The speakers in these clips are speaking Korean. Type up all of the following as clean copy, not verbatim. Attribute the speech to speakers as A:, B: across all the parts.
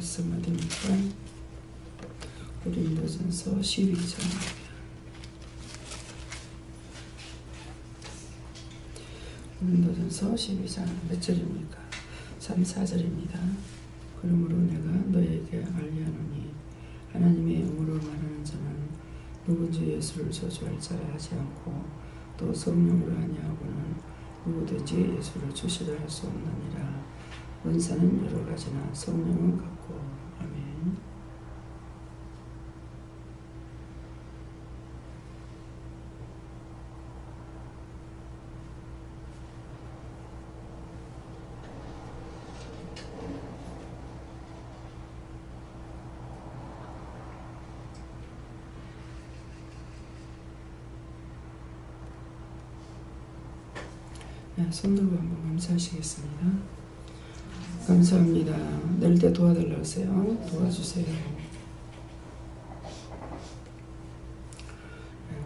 A: 말씀 어디입니까? 고린도전서 12장. 고린도전서 12장 몇 절입니까? 3, 4절입니다. 그러므로 내가 너에게 알게 하노니 하나님의 영으로 말하는 자는 누구든지 예수를 저주할 자라 하지 않고 또 성령으로 아니하고는 누구든지 예수를 주시라 할 수 없느니라. 은사는 여러 가지나 성령은 같고. 아멘. 손 들고 한번 감사하시겠습니다. 감사합니다. 낼 때 도와달라고 하세요. 도와주세요.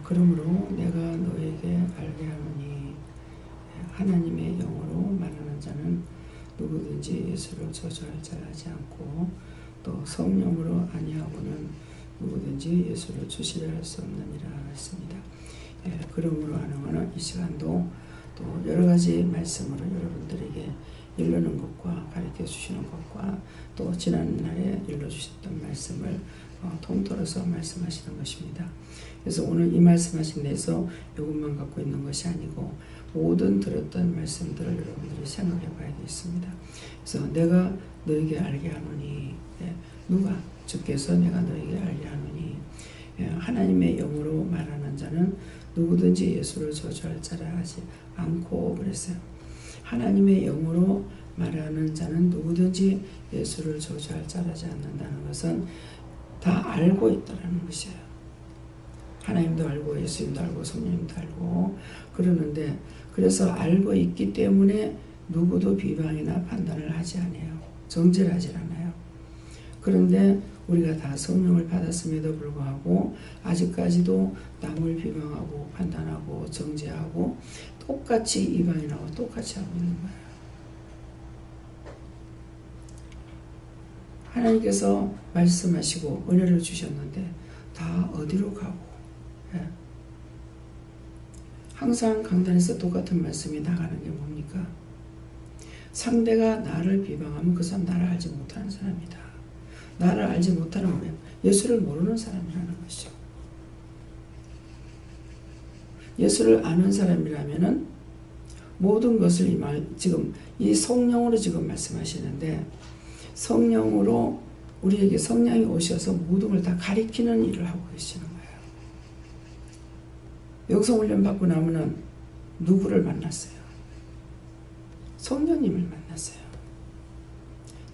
A: 그러므로 내가 너에게 알게 하노니 하나님의 영으로 말하는 자는 누구든지 예수를 저주할 자라 하지 않고 또 성령으로 아니하고는 누구든지 예수를 주시려 할 수 없느니라 했습니다. 그러므로 하는 것은 이 시간도 또 여러 가지 말씀으로 여러분들에게 일러는 것과 가르쳐 주시는 것과 또 지난날에 일러주셨던 말씀을 통틀어서 말씀하시는 것입니다. 그래서 오늘 이 말씀하신 데서 이것만 갖고 있는 것이 아니고 모든 들었던 말씀들을 여러분들이 생각해 봐야 되겠습니다. 그래서 내가 너에게 알게 하노니, 누가? 주께서 내가 너에게 알게 하노니 하나님의 영으로 말하는 자는 누구든지 예수를 저주할 자라 하지 않고 그랬어요. 하나님의 영으로 말하는 자는 누구든지 예수를 저주할 자라 하지 않는다는 것은 다 알고 있다는 것이에요. 하나님도 알고 예수님도 알고 성령님도 알고 그러는데, 그래서 알고 있기 때문에 누구도 비방이나 판단을 하지 않아요. 정죄를 하지 않아요. 그런데 우리가 다 성령을 받았음에도 불구하고 아직까지도 남을 비방하고 판단하고 정죄하고 똑같이 이방인하고 똑같이 하고 있는 거예요. 하나님께서 말씀하시고 은혜를 주셨는데 다 어디로 가고, 항상 강단에서 똑같은 말씀이 나가는 게 뭡니까? 상대가 나를 비방하면 그 사람 나를 알지 못하는 사람이다. 나를 알지 못하는 거예요. 예수를 모르는 사람이라는 것이죠. 예수를 아는 사람이라면은 모든 것을 지금 이 성령으로 지금 말씀하시는데, 성령으로 우리에게 성령이 오셔서 모든 걸 다 가리키는 일을 하고 계시는 거예요. 영성 훈련 받고 나면은 누구를 만났어요? 성령님을 만났어요.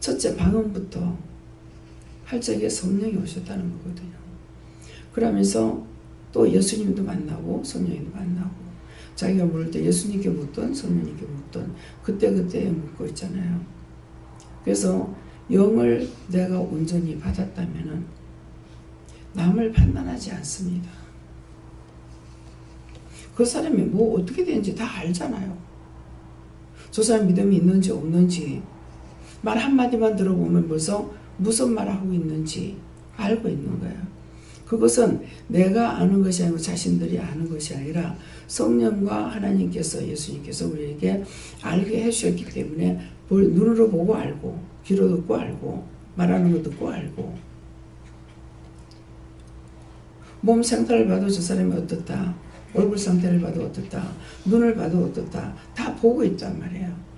A: 첫째 방언부터 할 적에 성령이 오셨다는 거거든요. 그러면서 또 예수님도 만나고 성령님도 만나고, 자기가 물을 때 예수님께 묻던 성령님께 묻던 그때그때 묻고 있잖아요. 그래서 영을 내가 온전히 받았다면은 남을 판단하지 않습니다. 그 사람이 뭐 어떻게 되는지 다 알잖아요. 저 사람 믿음이 있는지 없는지 말 한마디만 들어보면 벌써 무슨 말을 하고 있는지 알고 있는 거예요. 그것은 내가 아는 것이 아니고 자신들이 아는 것이 아니라 성령과 하나님께서, 예수님께서 우리에게 알게 해주셨기 때문에 눈으로 보고 알고, 귀로 듣고 알고, 말하는 거 듣고 알고, 몸 상태를 봐도 저 사람이 어떻다, 얼굴 상태를 봐도 어떻다, 눈을 봐도 어떻다, 다 보고 있단 말이에요.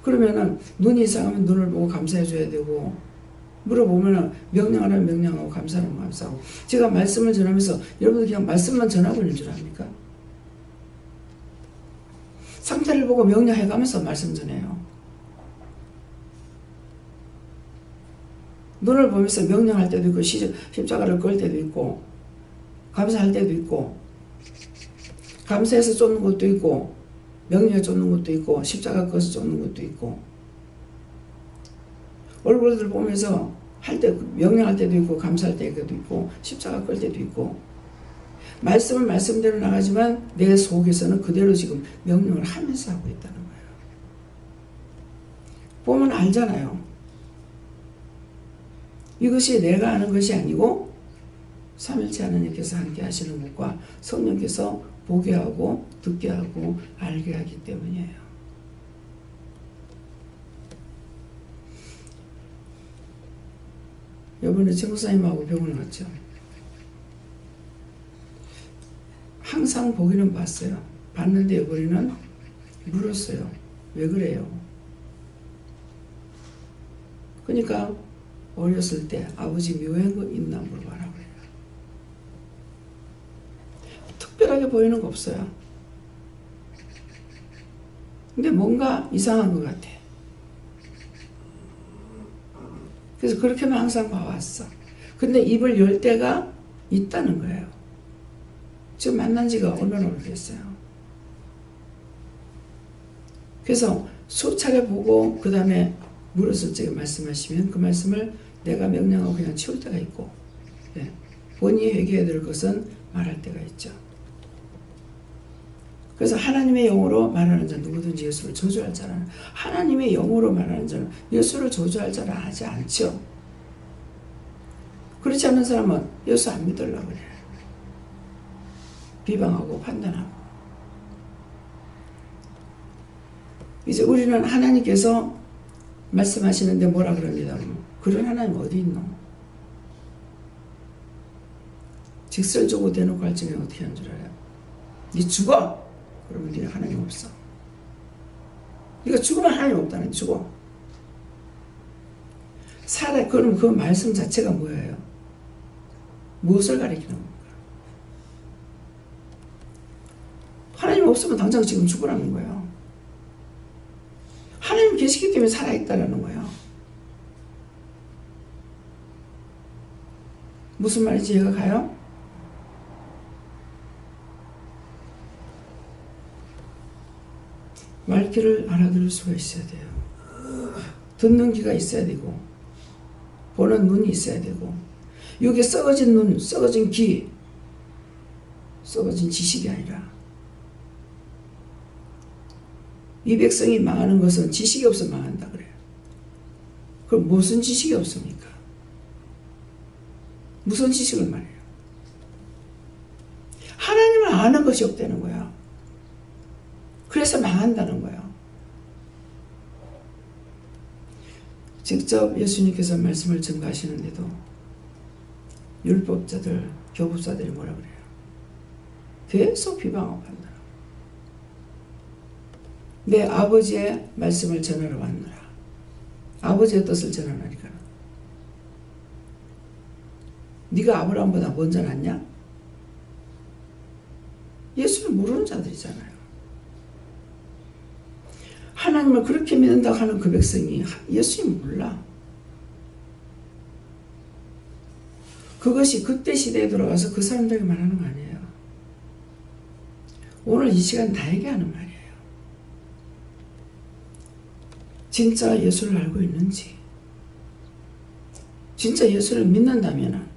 A: 그러면은 눈이 이상하면 눈을 보고 감사해 줘야 되고, 물어보면은 명령하라면 명령하고 감사하면 감사하고. 제가 말씀을 전하면서 여러분들 그냥 말씀만 전하고 있는 줄 압니까? 상태를 보고 명령해가면서 말씀 전해요. 눈을 보면서 명령할 때도 있고, 십자가를 걸 때도 있고, 감사할 때도 있고, 감사해서 쫓는 것도 있고, 명령에 쫓는 것도 있고, 십자가 꺼서 쫓는 것도 있고, 얼굴들 보면서 할 때 명령할 때도 있고, 감사할 때도 있고, 십자가 끌 때도 있고, 말씀은 말씀대로 나가지만 내 속에서는 그대로 지금 명령을 하면서 하고 있다는 거예요. 보면 알잖아요. 이것이 내가 하는 것이 아니고 삼일체 하나님께서 함께 하시는 것과 성령께서 보게 하고 듣게 하고 알게 하기 때문이에요. 이번에 최목사님하고 병원에 갔죠. 항상 보기는 봤어요. 봤는데 이번에는 물었어요. 왜 그래요? 그러니까 어렸을 때 아버지 묘한 거 있나 물어봐라 그래요. 특별하게 보이는 거 없어요. 근데 뭔가 이상한 것 같아. 그래서 그렇게만 항상 봐왔어. 근데 입을 열 때가 있다는 거예요. 지금 만난 지가 얼마나 오래됐어요. 그래서 수차례 보고 그 다음에 물었을 적에 말씀하시면 그 말씀을 내가 명령하고 그냥 치울 때가 있고, 예. 본인이 회개해야 될 것은 말할 때가 있죠. 그래서 하나님의 영으로 말하는 자 누구든지 예수를 저주할 자는, 하나님의 영으로 말하는 자는 예수를 저주할 자라 하지 않죠. 그렇지 않은 사람은 예수 안 믿으려고 그래요. 비방하고 판단하고. 이제 우리는 하나님께서 말씀하시는데 뭐라 그럽니다. 그런 하나님 어디 있노? 직설적으로 대놓고 할 적에 어떻게 하는 줄 알아요? 니 죽어! 그러면 니는 하나님 없어. 니가 죽으면 하나님 없다는 죽어. 그럼 그 말씀 자체가 뭐예요? 무엇을 가리키는 겁니까? 하나님 없으면 당장 지금 죽으라는 거예요. 하나님 계시기 때문에 살아있다라는 거예요. 무슨 말인지 이해가 가요? 말귀를 알아들을 수가 있어야 돼요. 듣는 귀가 있어야 되고 보는 눈이 있어야 되고, 이게 썩어진 눈, 썩어진 귀, 썩어진 지식이 아니라, 이 백성이 망하는 것은 지식이 없어 망한다 그래요. 그럼 무슨 지식이 없습니까? 무슨 지식을 말해요? 하나님을 아는 것이 없다는 거야. 그래서 망한다는 거예요. 직접 예수님께서 말씀을 전가하시는데도 율법자들, 교법자들이 뭐라 그래요? 계속 비방하고 판단하고. 내 아버지의 말씀을 전하러 왔노라. 아버지의 뜻을 전하니까. 네가 아브라함보다 먼저 났냐? 예수를 모르는 자들이잖아요. 하나님을 그렇게 믿는다고 하는 그 백성이 예수님 몰라. 그것이 그때 시대에 들어가서 그 사람들에게 말하는 거 아니에요. 오늘 이 시간 나에게 하는 말이에요. 진짜 예수를 알고 있는지, 진짜 예수를 믿는다면,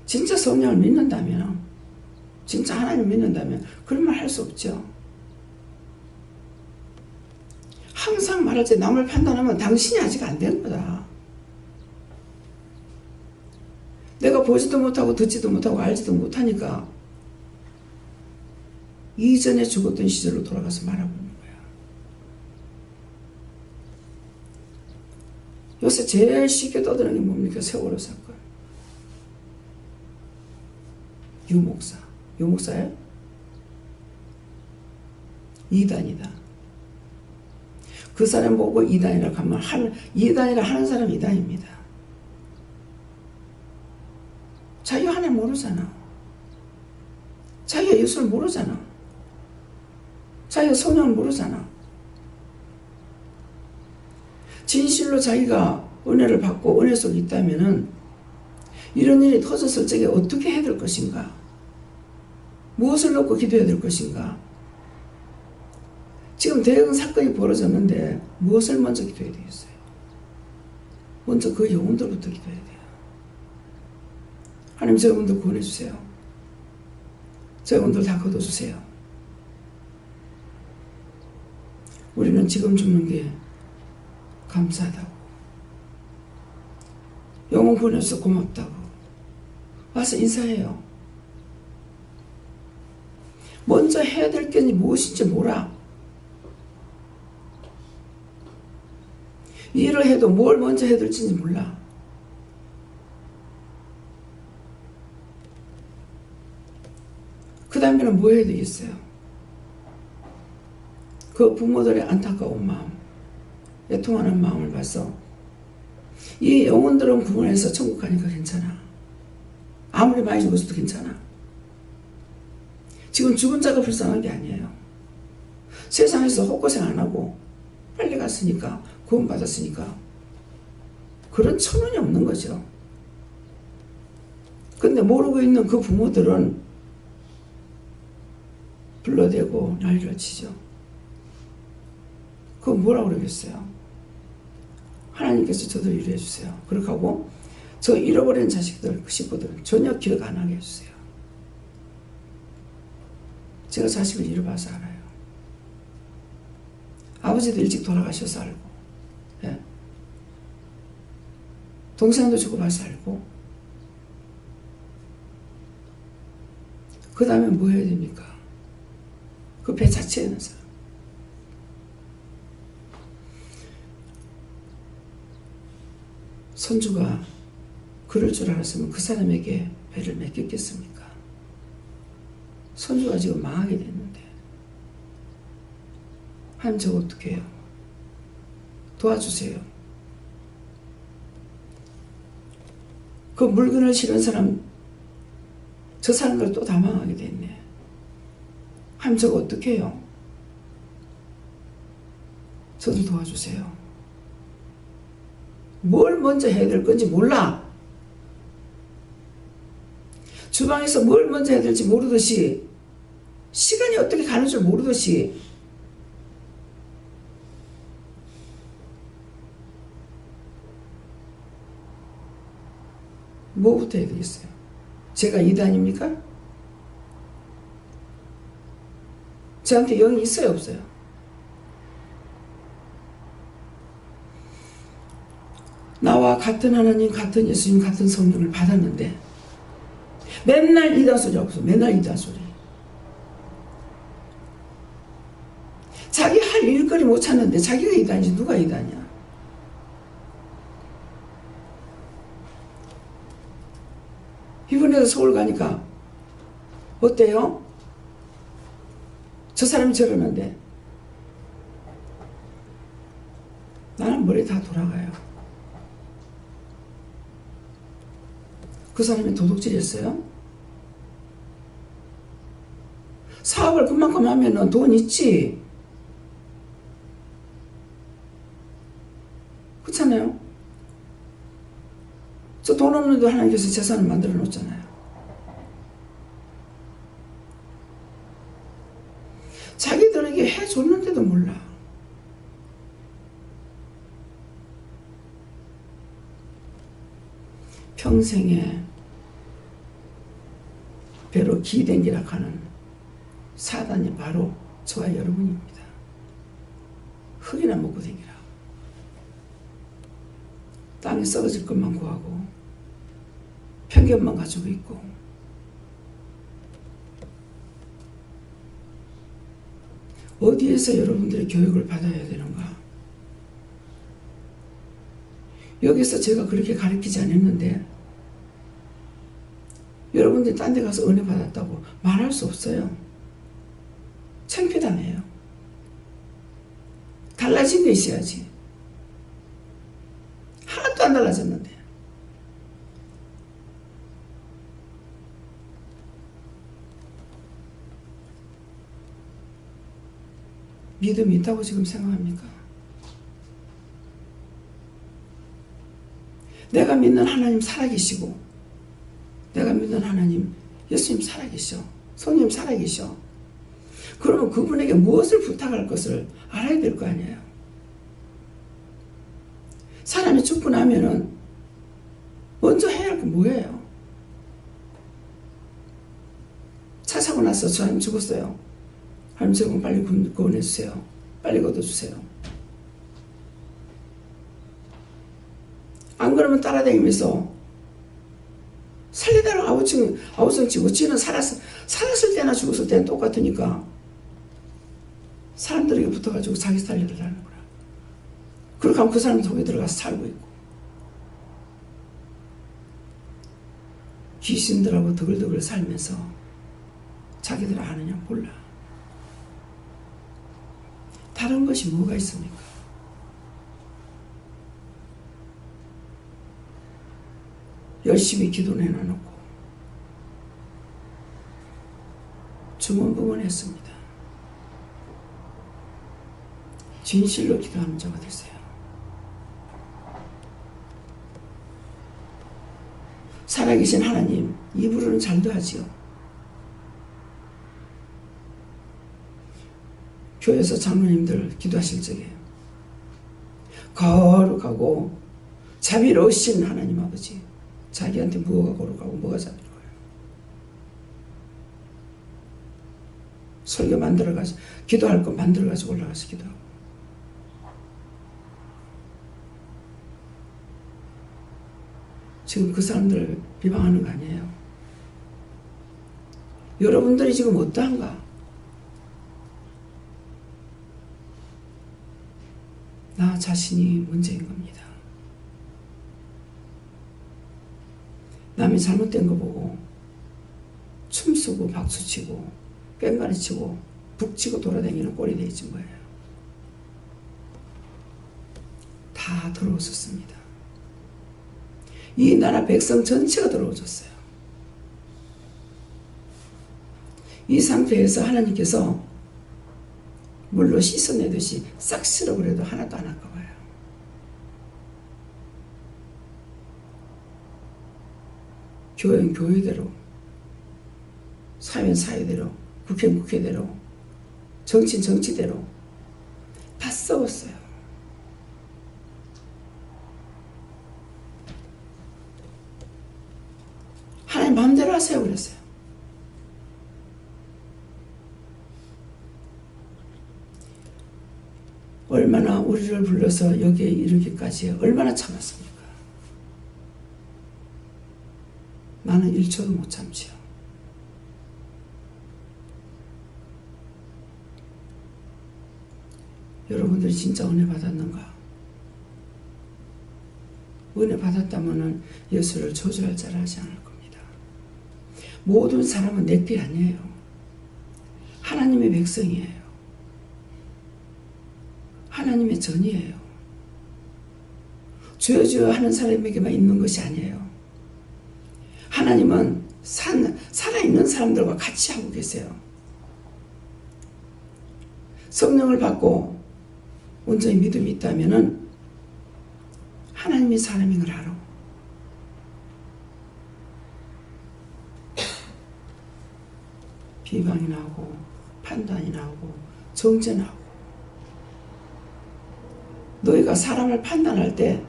A: 진짜 성령을 믿는다면, 진짜 하나님을 믿는다면 그런 말 할 수 없죠. 항상 말할 때 남을 판단하면 당신이 아직 안 된 거다. 내가 보지도 못하고 듣지도 못하고 알지도 못하니까 이전에 죽었던 시절로 돌아가서 말하고 있는 거야. 요새 제일 쉽게 떠드는 게 뭡니까? 세월호 사건. 유목사. 유목사예요? 이단이다. 그 사람 보고 이단이라고 하면 이단이라 하는 사람이 이단입니다. 자기가 하나님 모르잖아. 자기가 예수를 모르잖아. 자기가 성령을 모르잖아. 진실로 자기가 은혜를 받고 은혜 속에 있다면은 이런 일이 터졌을 적에 어떻게 해야 될 것인가? 무엇을 놓고 기도해야 될 것인가? 지금 대형 사건이 벌어졌는데 무엇을 먼저 기도해야 되겠어요? 먼저 그 영혼들부터 기도해야 돼요. 하나님, 저 영혼들 구원해주세요. 저 영혼들 다 거둬주세요. 우리는 지금 죽는 게 감사하다고, 영혼 보내서 고맙다고 와서 인사해요. 먼저 해야 될 게 무엇인지 몰라. 일을 해도 뭘 먼저 해야 될지 몰라. 그 다음에는 뭐 해야 되겠어요? 그 부모들의 안타까운 마음, 애통하는 마음을 봐서 이 영혼들은 구원해서 천국 가니까 괜찮아. 아무리 많이 죽었어도 괜찮아. 지금 죽은 자가 불쌍한 게 아니에요. 세상에서 헛고생 안 하고 빨리 갔으니까, 구원 받았으니까 그런 천원이 없는 거죠. 근데 모르고 있는 그 부모들은 불러대고 난리를 치죠. 그거 뭐라고 그러겠어요? 하나님께서 저들 이래 해주세요. 그렇게 하고 저 잃어버린 자식들, 그 식구들은 전혀 기억 안 하게 해주세요. 제가 자식을 잃어봐서 알아요. 아버지도 일찍 돌아가셔서 알고, 예. 동생도 죽어봐서 알고, 그 다음에 뭐 해야 됩니까? 그 배 자체에 있는 사람. 선주가 그럴 줄 알았으면 그 사람에게 배를 맡겼겠습니까? 선주가 지금 망하게 됐는데 하나님 저거 어떻게 해요? 도와주세요. 그 물건을 실은 사람, 저 사람들 또 다 망하게 됐네. 하나님 저거 어떻게 해요? 저도 도와주세요. 뭘 먼저 해야 될 건지 몰라. 주방에서 뭘 먼저 해야 될지 모르듯이, 시간이 어떻게 가는 줄 모르듯이, 뭐부터 해야 되겠어요? 제가 이단입니까? 저한테 영이 있어요, 없어요? 나와 같은 하나님, 같은 예수님, 같은 성령을 받았는데 맨날 이단 소리 없어. 맨날 이단 소리. 자기 할 일거리 못 찾는데 자기가 이단이지 누가 이단이야? 이번에도 서울 가니까 어때요? 저 사람이 저러는데 나는 머리 다 돌아가요. 그 사람이 도둑질했어요? 사업을 그만큼 하면은 돈 있지. 그렇잖아요? 저 돈 없는데 하나님께서 재산을 만들어 놓잖아요. 자기들에게 해줬는데도 몰라. 평생에 배로 기댕기라 하는 사단이 바로 저와 여러분입니다. 흙이나 먹고 댕기라. 땅이 썩어질 것만 구하고 편견만 가지고 있고, 어디에서 여러분들의 교육을 받아야 되는가? 여기서 제가 그렇게 가르치지 않았는데 여러분들이 딴 데 가서 은혜 받았다고 말할 수 없어요. 창피당해요. 달라진 게 있어야지. 하나도 안 달라졌는데. 믿음이 있다고 지금 생각합니까? 내가 믿는 하나님 살아계시고, 내가 믿는 하나님 예수님 살아계셔, 성령 살아계셔. 그러면 그분에게 무엇을 부탁할 것을 알아야 될 거 아니에요. 사람이 죽고 나면은 먼저 해야 할 게 뭐예요? 차 사고 나서 저 사람이 죽었어요. 하나님 저분 빨리 구원해주세요. 빨리 걷어주세요. 안 그러면 따라다니면서 살리다가 아우성 치고 지는 살았을 때나 죽었을 때는 똑같으니까 사람들에게 붙어가지고 자기 살리를 하는 거야. 그렇게 하면 그 사람 속에 들어가서 살고 있고 귀신들하고 더글더글 살면서 자기들 아느냐 몰라. 다른 것이 뭐가 있습니까? 열심히 기도는 해놔놓고 주문부문했습니다. 진실로 기도하는 자가 되세요. 살아계신 하나님, 입으로는 잘도 하지요. 교회에서 장로님들 기도하실 적에 거룩하고 자비로우신 하나님 아버지, 자기한테 뭐가 거룩하고 뭐가 자비로워요. 설교 만들어가지고 기도할 거 만들어가지고 올라가서 기도하고 지금 그 사람들 비방하는 거 아니에요. 여러분들이 지금 어떠한가? 나 자신이 문제인 겁니다. 남이 잘못된 거 보고 춤추고 박수치고 꽹과리치고 북치고 돌아다니는 꼴이 되어진 거예요. 다 들어오셨습니다. 이 나라 백성 전체가 들어오셨어요. 이 상태에서 하나님께서 물로 씻어내듯이 싹 쓸어버려도 하나도 안 아까워요. 교회는 교회대로, 사회는 사회대로, 국회는 국회대로, 정치는 정치대로 다 싸웠어요. 하나님 마음대로 하세요 그랬어요. 얼마나 우리를 불러서 여기에 이르기까지 얼마나 참았습니까? 나는 1초도 못 참지요. 여러분들이 진짜 은혜 받았는가? 은혜 받았다면 예수를 저주할 자를 하지 않을 겁니다. 모든 사람은 내게 아니에요. 하나님의 백성이에요. 하나님의 전이에요. 주여 주여 하는 사람에게만 있는 것이 아니에요. 하나님은 살아있는 사람들과 같이 하고 계세요. 성령을 받고 온전히 믿음이 있다면 하나님이 사람인 걸 알아. 비방이 나오고 판단이 나오고 정죄 나오고 너희가 사람을 판단할 때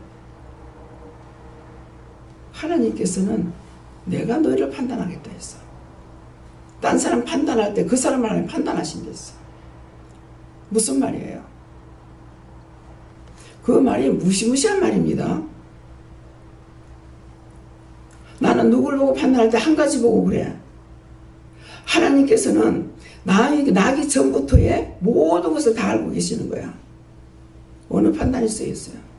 A: 하나님께서는 내가 너희를 판단하겠다 했어. 딴 사람 판단할 때 그 사람을 하나님 판단하신댔어. 무슨 말이에요? 그 말이 무시무시한 말입니다. 나는 누구를 보고 판단할 때 한 가지 보고 그래. 하나님께서는 나기 전부터의 모든 것을 다 알고 계시는 거야. 어느 판단이 쓰였어요?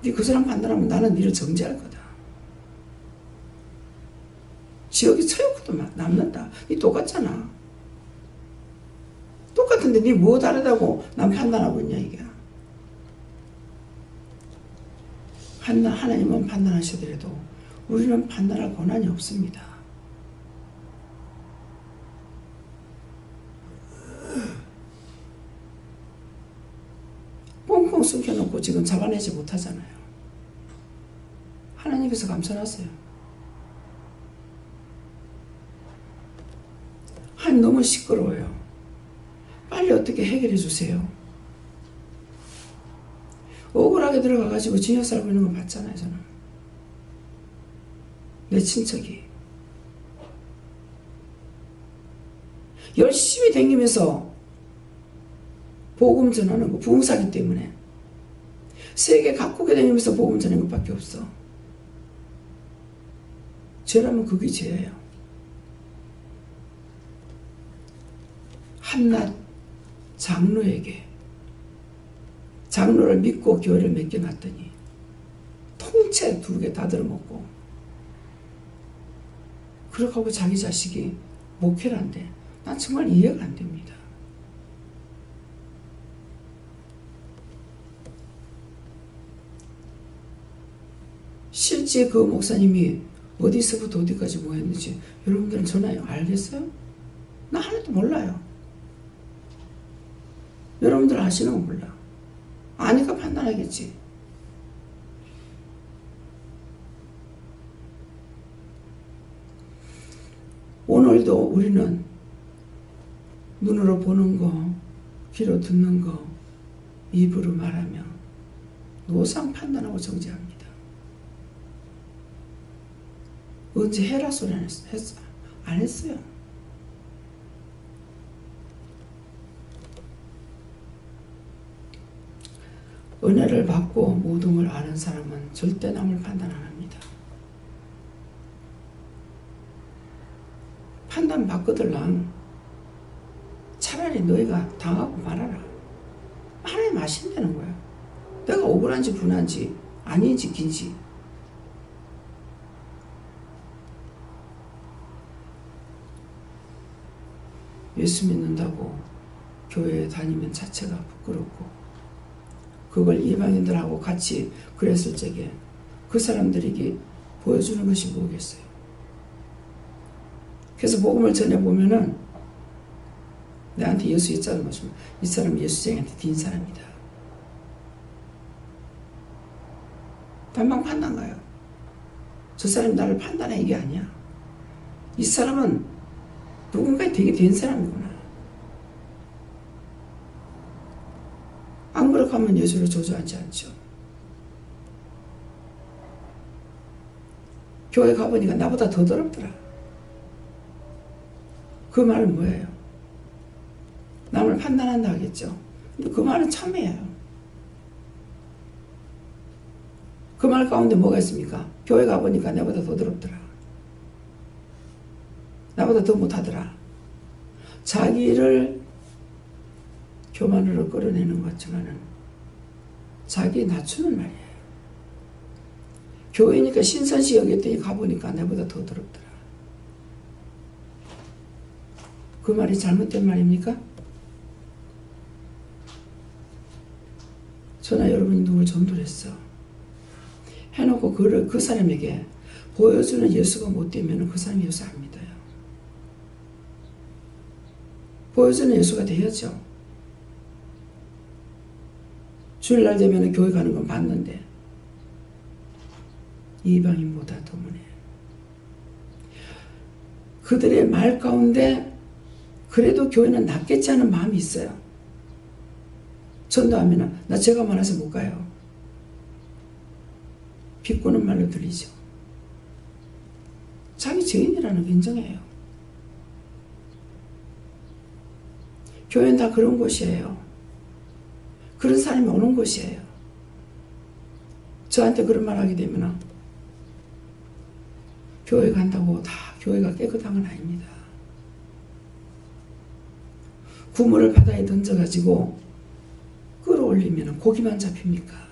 A: 네 그 사람 판단하면 나는 니를 정죄할 거다. 지옥이 처형도 남는다. 니 똑같잖아. 똑같은데 니 뭐 다르다고 난 판단하고 있냐 이게. 하나님은 판단하시더라도 우리는 판단할 권한이 없습니다. 꽁꽁 숨겨놓고 지금 잡아내지 못하잖아요. 하나님께서 감춰놨어요. 하나님 너무 시끄러워요. 빨리 어떻게 해결해 주세요. 억울하게 들어가가지고 징역 살고 있는 거 봤잖아요. 저는 내 친척이 열심히 다니면서 복음 전하는 거 부흥사기 때문에 세계 각국에 다니면서 복음 전하는 것밖에 없어. 죄라면 그게 죄예요. 한낱 장로에게 장로를 믿고 교회를 맡겨놨더니 통째 2개 다 들어먹고 그렇게 하고 자기 자식이 목회를 한대. 난 정말 이해가 안 됩니다. 실제 그 목사님이 어디서부터 어디까지 뭐 했는지 여러분들은 전화요. 알겠어요? 나 하나도 몰라요. 여러분들 아시는 건 몰라. 아니까 판단하겠지. 오늘도 우리는 눈으로 보는 거, 귀로 듣는 거, 입으로 말하며 노상 판단하고 정죄합니다. 언제 해라 소리 안 했어? 안 했어요. 은혜를 받고 모든 걸 아는 사람은 절대 남을 판단 안 합니다. 판단 받거들랑 차라리 너희가 당하고 말아라. 하나님 아신다는 거야. 내가 억울한지 분한지 아닌지 긴지. 예수 믿는다고 교회에 다니면 자체가 부끄럽고 그걸 이방인들하고 같이 그랬을 적에 그 사람들에게 보여주는 것이 뭐겠어요. 그래서 복음을 전해보면은 내한테 예수 있자는 것이면 이 사람은 예수쟁이한테 딘 사람이다. 반방 판단 가요. 저 사람이 나를 판단해 이게 아니야. 이 사람은 누군가에 되게 된 사람이구나. 안 그렇게 하면 예수를 저주하지 않죠. 교회 가보니까 나보다 더 더럽더라. 그 말은 뭐예요? 남을 판단한다 하겠죠. 근데 그 말은 참이에요. 그 말 가운데 뭐가 있습니까? 교회 가보니까 나보다 더 더럽더라. 나보다 더 못하더라. 자기를 교만으로 끌어내는 것지만은 자기 낮추는 말이에요. 교회니까 신선시 여겼더니 가보니까 나보다 더 더럽더라. 그 말이 잘못된 말입니까? 저나 여러분이 누굴 전도를 했어. 해놓고 그 사람에게 보여주는 예수가 못 되면 그 사람이 예수 안 믿어요. 보여주는 예수가 되었죠. 주일날 되면 교회 가는 건 봤는데 이방인보다 더 문해. 그들의 말 가운데 그래도 교회는 낫겠지 하는 마음이 있어요. 전도하면 나 제가 많아서 못 가요. 비꼬는 말로 들리죠. 자기 죄인이라는 게 인정해요. 교회는 다 그런 곳이에요. 그런 사람이 오는 곳이에요. 저한테 그런 말 하게 되면 교회 간다고 다 교회가 깨끗한 건 아닙니다. 구물을 바다에 던져가지고 끌어올리면 고기만 잡힙니까?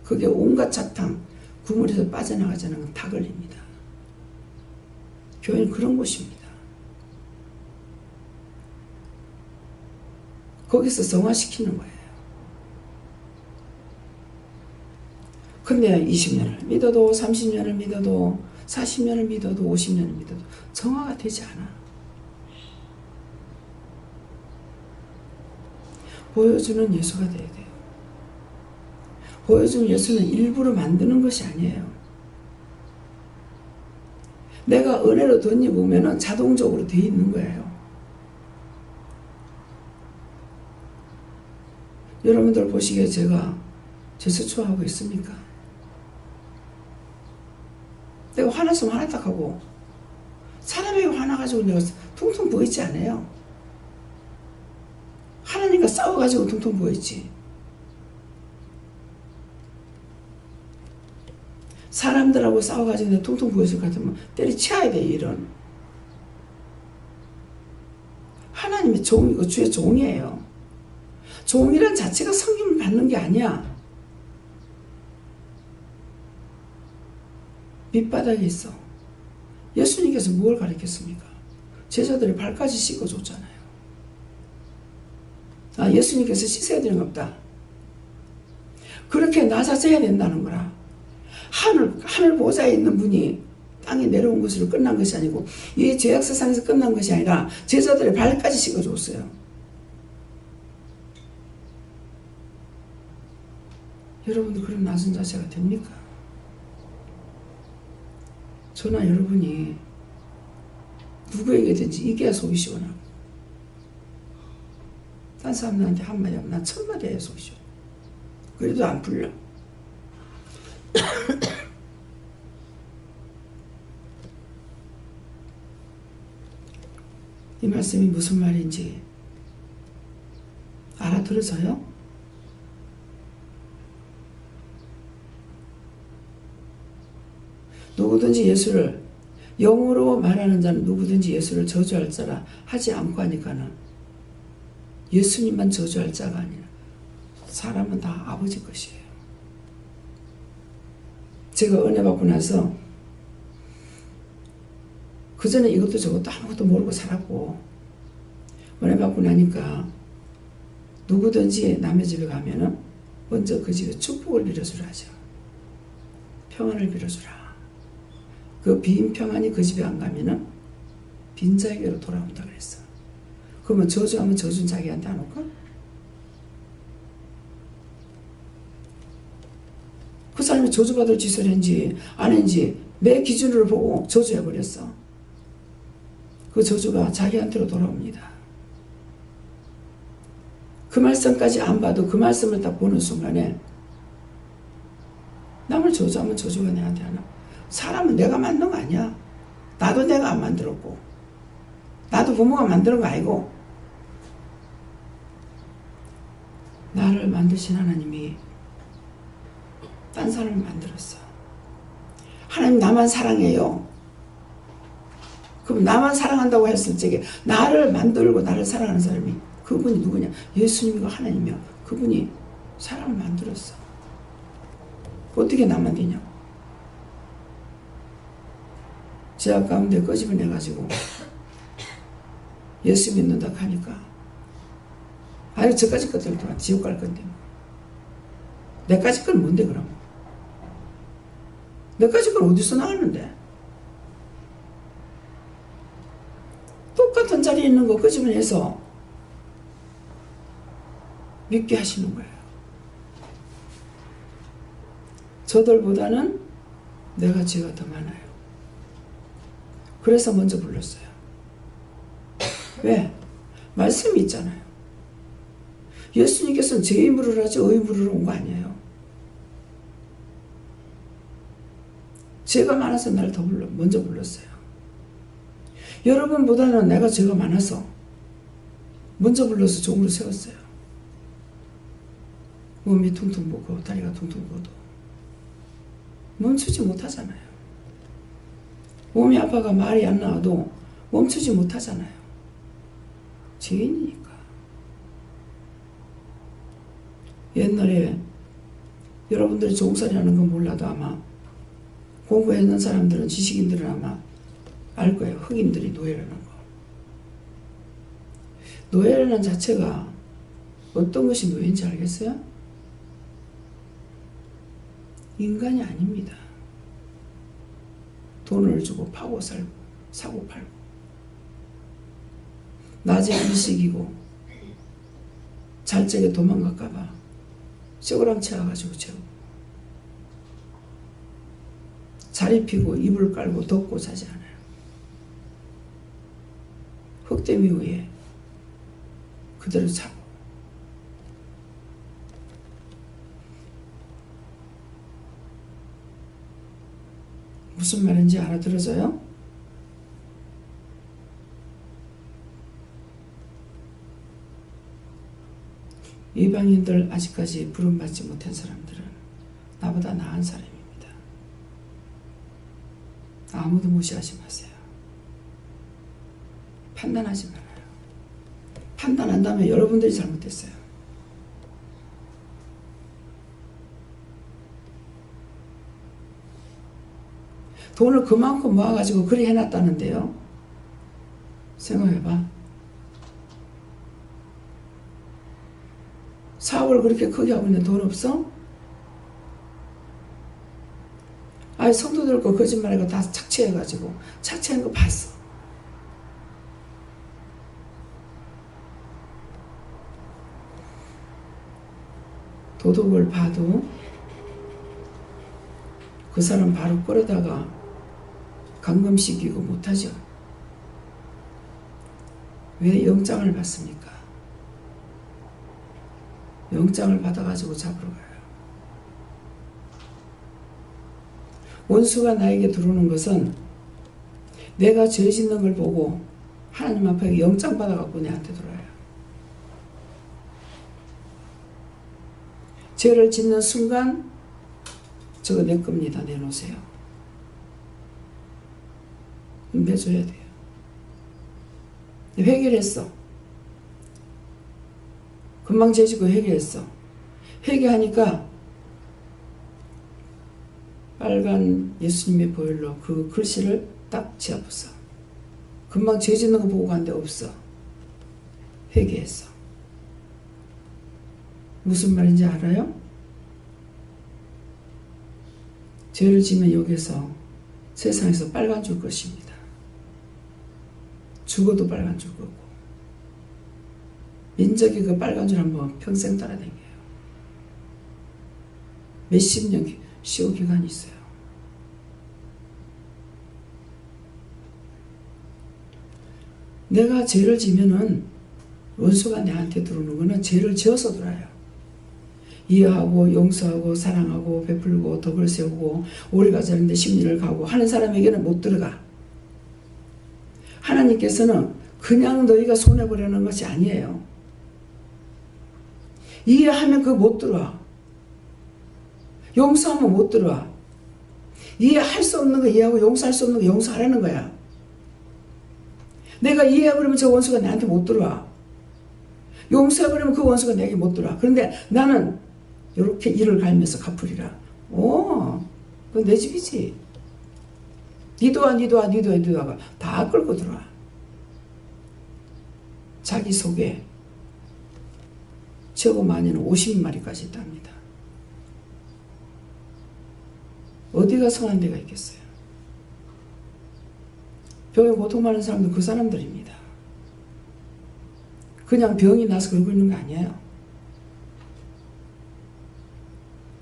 A: 그게 온갖 잡탕, 구물에서 빠져나가자는 건 다 걸립니다. 교회는 그런 곳입니다. 거기서 성화시키는 거예요. 근데 20년을 믿어도 30년을 믿어도 40년을 믿어도 50년을 믿어도 정화가 되지 않아. 보여주는 예수가 돼야 돼요. 보여주는 예수는 일부러 만드는 것이 아니에요. 내가 은혜로 덧입으면 자동적으로 돼 있는 거예요. 여러분들 보시기에 제가 제스처하고 있습니까? 내가 화났으면 화났다 하고 사람에게 화나가지고 내가 퉁퉁 부어있지 않아요. 하나님과 싸워가지고 퉁퉁 부어있지. 사람들하고 싸워가지고 내가 퉁퉁 부었을 것 같으면 때려치워야 돼. 이런 하나님의 종이고 주의 종이에요. 종이란 자체가 섬김을 받는 게 아니야. 밑바닥에 있어. 예수님께서 뭘 가르쳤습니까? 제자들의 발까지 씻어줬잖아요. 예수님께서 씻어야 되는 거 없다. 그렇게 낮아져야 된다는 거라. 하늘 보좌에 있는 분이 땅에 내려온 것으로 끝난 것이 아니고 이 죄악 세상에서 끝난 것이 아니라 제자들의 발까지 씻어줬어요. 여러분도 그런 낮은 자세가 됩니까? 저나 여러분이 누구에게든지 이겨야 속이 시원하고 딴 사람들한테 한마디 하면 난 천마디 해야 속이 시원해. 그래도 안 풀려. 이 말씀이 무슨 말인지 알아들어져요? 누구든지 예수를 영어로 말하는 자는 누구든지 예수를 저주할 자라 하지 않고 하니까는 예수님만 저주할 자가 아니라 사람은 다 아버지 것이에요. 제가 은혜 받고 나서 그전에 이것도 저것도 아무것도 모르고 살았고 은혜 받고 나니까 누구든지 남의 집에 가면은 먼저 그 집에 축복을 빌어주라 하죠. 평안을 빌어주라. 그 빈 평안이 그 집에 안 가면은 빈자에게로 돌아온다 그랬어. 그러면 저주하면 저주는 자기한테 안 올까? 그 사람이 저주받을 짓을 했는지 안 했는지 내 기준으로 보고 저주해버렸어. 그 저주가 자기한테로 돌아옵니다. 그 말씀까지 안 봐도 그 말씀을 딱 보는 순간에 남을 저주하면 저주가 내한테 하나? 사람은 내가 만든 거 아니야. 나도 내가 안 만들었고 나도 부모가 만드는 거 아니고 나를 만드신 하나님이 딴 사람을 만들었어. 하나님 나만 사랑해요. 그럼 나만 사랑한다고 했을 적에 나를 만들고 나를 사랑하는 사람이 그분이 누구냐? 예수님이고 하나님이요. 그분이 사람을 만들었어. 어떻게 나만 되냐? 죄악 가운데 끄집어내가지고 예수 믿는다 하니까 아유 저까지 것들도 지옥 갈 건데 내까지 건 뭔데 그럼? 내까지 건 어디서 나왔는데? 똑같은 자리에 있는 거 끄집어내서 믿게 하시는 거예요. 저들보다는 내가 죄가 더 많아요. 그래서 먼저 불렀어요. 왜? 말씀이 있잖아요. 예수님께서는 죄의 물으러 하지 의의 물으러 온 거 아니에요. 죄가 많아서 나를 더 먼저 불렀어요. 여러분보다는 내가 죄가 많아서 먼저 불러서 종으로 세웠어요. 몸이 퉁퉁 붓고 다리가 퉁퉁 부어도 멈추지 못하잖아요. 몸이 아파가 말이 안 나와도 멈추지 못하잖아요. 죄인이니까. 옛날에 여러분들이 종살이라는 건 몰라도 아마 공부했는 사람들은 지식인들은 아마 알 거예요. 흑인들이 노예라는 거. 노예라는 자체가 어떤 것이 노예인지 알겠어요? 인간이 아닙니다. 돈을 주고 파고 살고 사고 팔고 낮에 일식이고 잘 적에 도망갈까봐 쇠고랑 채워가지고 재우고 자리 피고 이불 깔고 덮고 자지 않아요. 흙대미 위에 그대로 자고 무슨 말인지 알아들어져요? 이방인들 아직까지 부름받지 못한 사람들은 나보다 나은 사람입니다. 아무도 무시하지 마세요. 판단하지 말아요. 판단한다면 여러분들이 잘못했어요. 돈을 그만큼 모아가지고 그리 해놨다는데요. 생각해봐. 사업을 그렇게 크게 하고 있는데 돈 없어? 아니 성도들 거 거짓말하고 다 착취해가지고 착취한 거 봤어. 도둑을 봐도 그 사람 바로 끌어다가 감금시키고 못하죠. 왜 영장을 받습니까? 영장을 받아가지고 잡으러 가요. 원수가 나에게 들어오는 것은 내가 죄 짓는 걸 보고 하나님 앞에 영장 받아갖고 내한테 들어와요. 죄를 짓는 순간 저거 내 겁니다. 내놓으세요. 내줘야 돼요. 회개했어. 금방 죄 짓고 회개했어. 회개하니까 빨간 예수님의 보혈로 그 글씨를 딱 지어봤어. 금방 죄 짓는 거 보고 간데 없어. 회개했어. 무슨 말인지 알아요? 죄를 지면 여기서 세상에서 빨간 줄 것입니다. 죽어도 빨간 줄 거고. 민족이 그 빨간 줄 한번 평생 따라다녀요. 몇십 년 시효 기간이 있어요. 내가 죄를 지면은 원수가 내한테 들어오는 거는 죄를 지어서 들어와요. 이해하고 용서하고 사랑하고 베풀고 덕을 세우고 오래가 자는데 심리를 가고 하는 사람에게는 못 들어가. 하나님께서는 그냥 너희가 손해보려는 것이 아니에요. 이해하면 그거 못 들어와. 용서하면 못 들어와. 이해할 수 없는 거 이해하고 용서할 수 없는 거 용서하라는 거야. 내가 이해해버리면 저 원수가 나한테 못 들어와. 용서해버리면 그 원수가 내게 못 들어와. 그런데 나는 이렇게 이를 갈면서 갚으리라. 오, 그건 내 집이지. 니도와 다 끌고 들어와. 자기 속에 적어 많이는 50마리까지 있답니다. 어디가 성한 데가 있겠어요? 병에 고통받는 사람들 그 사람들입니다. 그냥 병이 나서 그러고 있는 거 아니에요.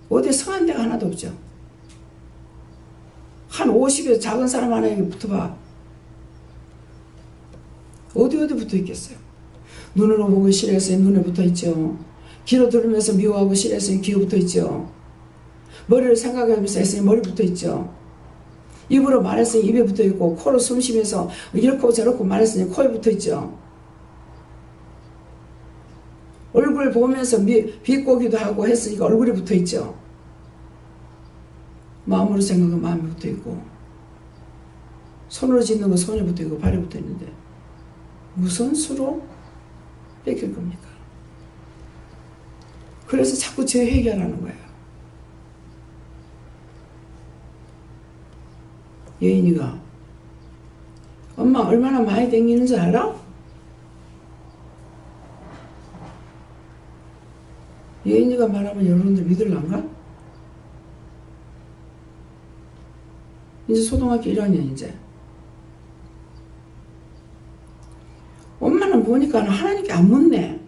A: 어디 성한 데가 하나도 없죠. 한 50에 작은 사람 하나에게 붙어봐. 어디 붙어 있겠어요? 눈으로 보고 싫어해서 눈에 붙어 있죠. 귀로 들으면서 미워하고 싫어해서 귀에 붙어 있죠. 머리를 생각하면서 했으니 머리 붙어 있죠. 입으로 말했으니 입에 붙어 있고, 코로 숨 쉬면서 이렇고 저렇고 말했으니 코에 붙어 있죠. 얼굴 보면서 비꼬기도 하고 했으니까 얼굴에 붙어 있죠. 마음으로 생각하면 마음에 붙어 있고, 손으로 짓는 거 손에 붙어 있고 발에 붙어 있는데 무슨 수로 뺏길 겁니까? 그래서 자꾸 죄 회개하라는 거예요. 여인이가 엄마 얼마나 많이 댕기는 줄 알아? 여인이가 말하면 여러분들 믿을란가? 이제 초등학교 1학년 이제. 엄마는 보니까 하나님께 안 묻네.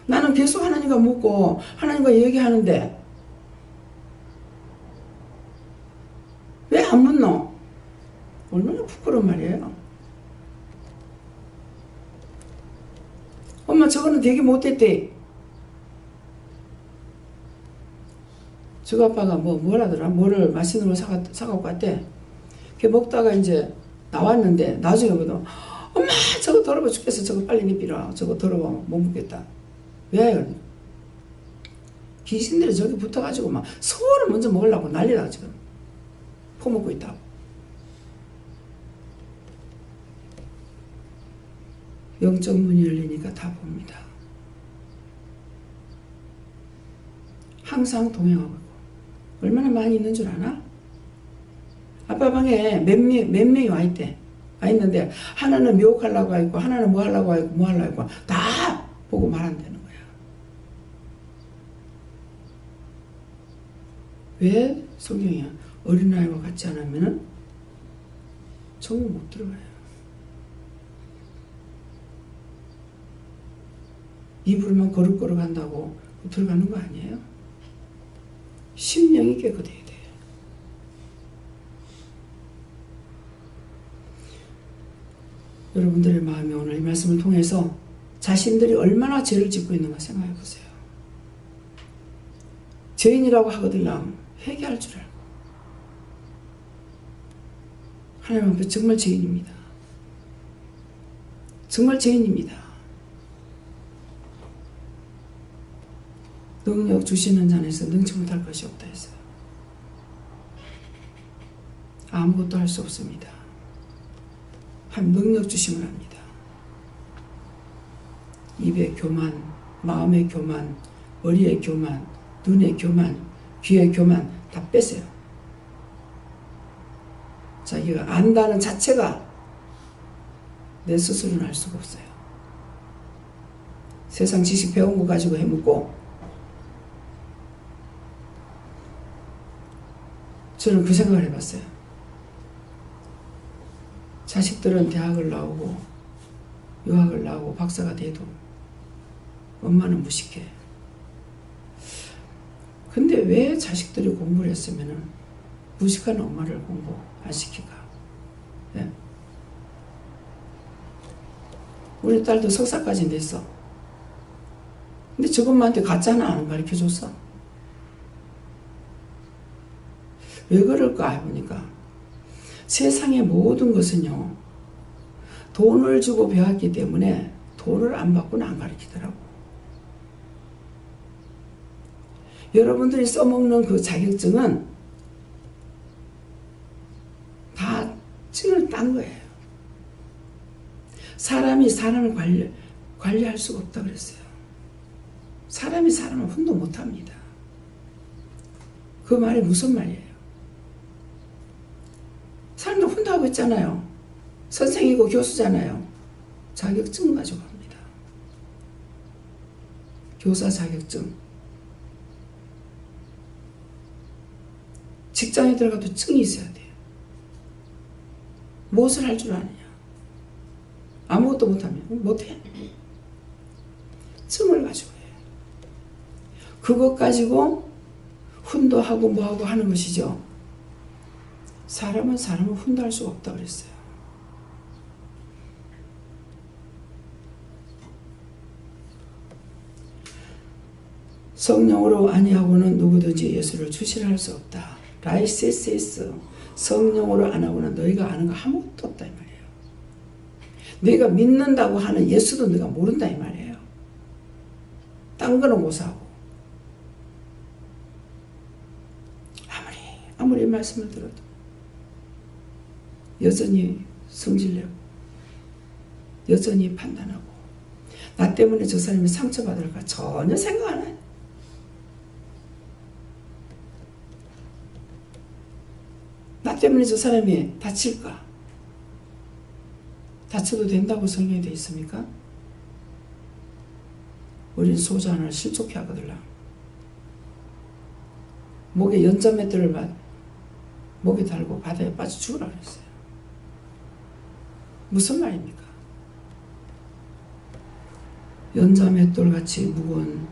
A: 나는 계속 하나님과 묻고 하나님과 얘기하는데 왜 안 묻노? 얼마나 부끄러운 말이에요. 엄마 저거는 되게 못했대. 저거 아빠가 뭐라더라? 뭐를 맛있는 걸 사갖고 갔대. 걔 먹다가 이제 나왔는데 나중에 보면 엄마 저거 더러워 죽겠어. 저거 빨리 내비라. 저거 더러워 못 먹겠다. 왜? 귀신들이 저기 붙어가지고 막 소를 먼저 먹으려고 난리나 지금. 퍼먹고 있다고. 영적 문이 열리니까 다 봅니다. 항상 동행하고 있고. 얼마나 많이 있는 줄 아나? 아빠 방에 몇 명이 와 있대. 와 있는데 하나는 미혹하려고 하고 하나는 뭐 하려고 하고 뭐 하려고 하고 다 보고 말한다는 거야. 왜 성경이야? 어린아이와 같지 않으면 천국 못 들어가요. 입으로만 거룩거룩 한다고 들어가는 거 아니에요? 심령이 깨끗해야 돼요. 여러분들의 마음이 오늘 이 말씀을 통해서 자신들이 얼마나 죄를 짓고 있는가 생각해 보세요. 죄인이라고 하거들랑 회개할 줄 알고 하나님 앞에 정말 죄인입니다. 정말 죄인입니다. 능력 주시는 자에서 능치 못할 것이 없다 했어요. 아무것도 할 수 없습니다. 한 능력 주심을 합니다. 입의 교만, 마음의 교만, 머리의 교만, 눈의 교만, 귀의 교만 다 빼세요. 자기가 안다는 자체가 내 스스로는 알 수가 없어요. 세상 지식 배운 거 가지고 해먹고 저는 그 생각을 해봤어요. 자식들은 대학을 나오고 유학을 나오고 박사가 돼도 엄마는 무식해. 근데 왜 자식들이 공부를 했으면 무식한 엄마를 공부 안 시킬까? 네. 우리 딸도 석사까지 냈어. 근데 저것만한테 가짜 하나 안 가르쳐줬어. 왜 그럴까 해보니까 세상의 모든 것은요, 돈을 주고 배웠기 때문에 돈을 안 받고는 안 가르치더라고. 여러분들이 써먹는 그 자격증은 다 증을 딴 거예요. 사람이 사람을 관리할 수가 없다 그랬어요. 사람이 사람을 혼도 못합니다. 그 말이 무슨 말이에요? 사람들 혼자하고 있잖아요. 선생이고 교수잖아요. 자격증 가지고 합니다. 교사 자격증. 직장에 들어가도 증이 있어야 돼요. 무엇을 할 줄 아느냐? 아무것도 못하면 못해. 증을 가지고 해요. 그것 가지고 훈도하고 뭐하고 하는 것이죠. 사람은 사람을 훈도할 수가 없다고 그랬어요. 성령으로 아니하고는 누구든지 예수를 주시할 수 없다. 라이세스에스 성령으로 안 하고는 너희가 아는 거 아무것도 없다 이 말이에요. 너희가 믿는다고 하는 예수도 너희가 모른다 이 말이에요. 딴 거는 고사하고. 아무리 이 말씀을 들어도 여전히 성질내고 여전히 판단하고 나 때문에 저 사람이 상처받을까 전혀 생각 안 해요. 나 때문에 저 사람이 다칠까? 다쳐도 된다고 성경에 되어 있습니까? 우린 소주 하나를 실족해 하거든요. 목에 연자맷돌을 목에 달고 바다에 빠져 죽으라 그랬어요. 무슨 말입니까? 연자맷돌같이 무거운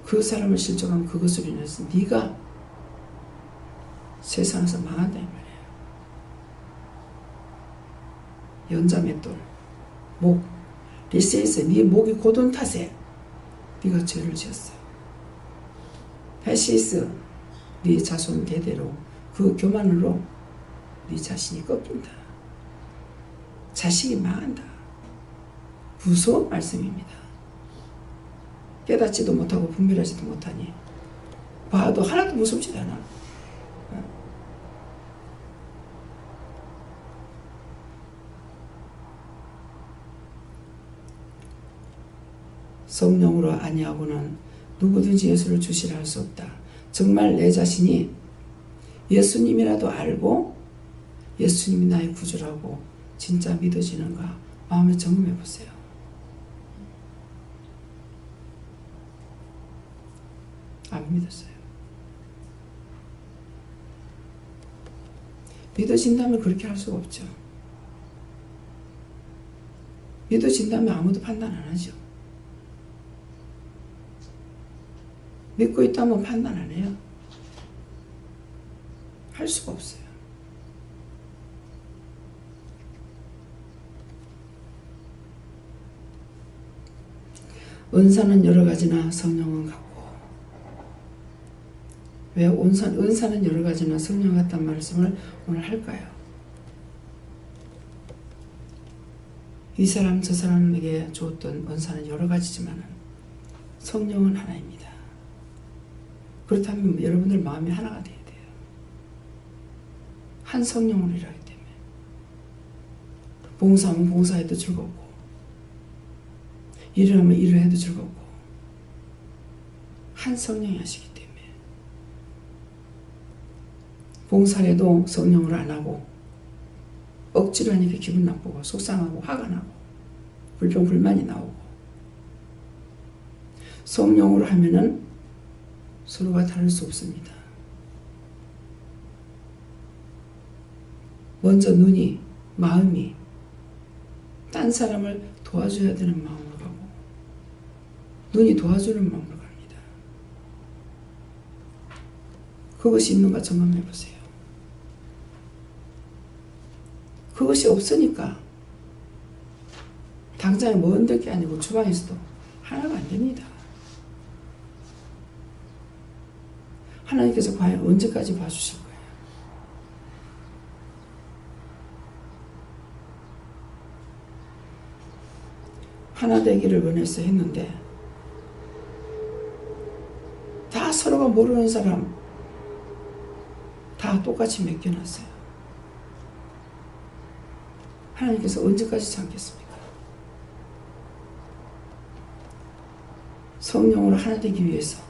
A: 그 사람을 실족한 그것으로 인해서 네가 세상에서 망한다 이 말이에요. 연자맷돌, 목, 리세이스, 네 목이 고든 탓에 네가 죄를 지었어요. 페시스, 네 자손 대대로 그 교만으로 네 자신이 꺾인다. 자식이 망한다. 무서운 말씀입니다. 깨닫지도 못하고 분별하지도 못하니 봐도 하나도 무섭지 않아. 성령으로 아니하고는 누구든지 예수를 주시라 할 수 없다. 정말 내 자신이 예수님이라도 알고 예수님이 나의 구주라고 진짜 믿어지는가 마음에 점검해 보세요. 안 믿었어요. 믿어진다면 그렇게 할 수가 없죠. 믿어진다면 아무도 판단 안 하죠. 믿고 있다면 판단 안 해요. 할 수가 없어요. 은사는 여러 가지나 성령은 같고, 왜 은사는 여러 가지나 성령 같다는 말씀을 오늘 할까요? 이 사람 저 사람에게 주었던 은사는 여러 가지지만 성령은 하나입니다. 그렇다면 여러분들 마음이 하나가 돼야 돼요. 한 성령으로 일하기 때문에 봉사하면 봉사해도 즐겁고, 일을 하면 일을 해도 즐겁고, 한 성령이 하시기 때문에 봉사를 해도 성령으로 안 하고 억지로 하니까 기분 나쁘고 속상하고 화가 나고 불평 불만이 나오고, 성령으로 하면은 서로가 다를 수 없습니다. 먼저 눈이, 마음이 딴 사람을 도와줘야 되는 마음으로 가고, 눈이 도와주는 마음으로 갑니다. 그것이 있는가 점검해 보세요. 그것이 없으니까 당장에 먼 게 아니고 주방에서도 하나가 안 됩니다. 하나님께서 과연 언제까지 봐주실 거예요? 하나 되기를 원해서 했는데 다 서로가 모르는 사람 다 똑같이 맡겨놨어요. 하나님께서 언제까지 참겠습니까? 성령으로 하나 되기 위해서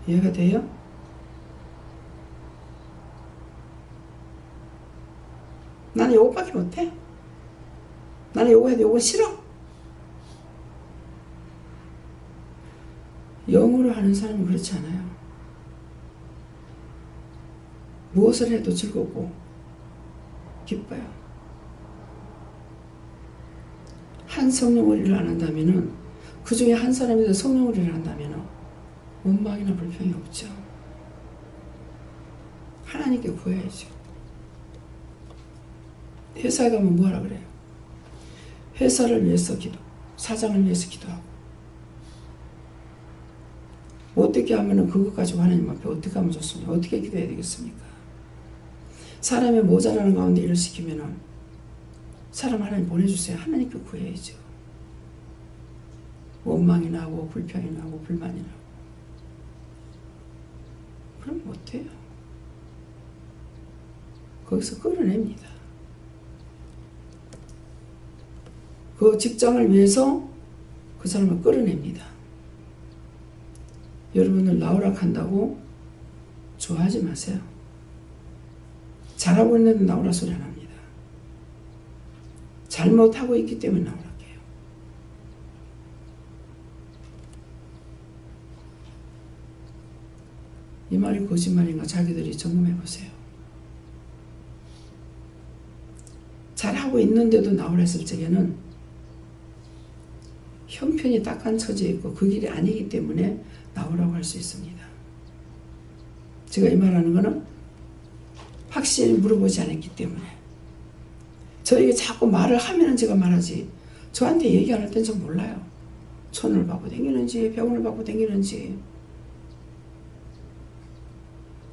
A: 이해가 돼요? 나는 요것밖에 못해. 나는 요거 해도 요거 싫어. 영으로 하는 사람은 그렇지 않아요. 무엇을 해도 즐겁고 기뻐요. 한 성령으로 일을 안 한다면은, 그 중에 한 사람이 성령으로 일을 한다면은 원망이나 불평이 없죠. 하나님께 구해야죠. 회사에 가면 뭐하라 그래요? 회사를 위해서 기도, 사장을 위해서 기도하고, 어떻게 하면은 그것 가지고 하나님 앞에 어떻게 하면 좋습니까? 어떻게 기도해야 되겠습니까? 사람의 모자라는 가운데 일을 시키면은 사람 하나님 보내주세요. 하나님께 구해야죠. 원망이 나고 불평이 나고 불만이 나고 그럼 못해요. 거기서 끌어냅니다. 그 직장을 위해서 그 사람을 끌어냅니다. 여러분을 나오라 한다고 좋아하지 마세요. 잘하고 있는데 나오라 소리 안 합니다. 잘못하고 있기 때문에 나오라 해요. 이 말이 거짓말인가 자기들이 점검해 보세요. 잘하고 있는데도 나오라 했을 적에는 형편이 딱한 처지에 있고 그 길이 아니기 때문에 나오라고 할 수 있습니다. 제가 이 말하는 거는 확실히 물어보지 않았기 때문에, 저에게 자꾸 말을 하면은 제가 말하지, 저한테 얘기 안 할 땐 전 몰라요. 손을 받고 다니는지 병원을 받고 다니는지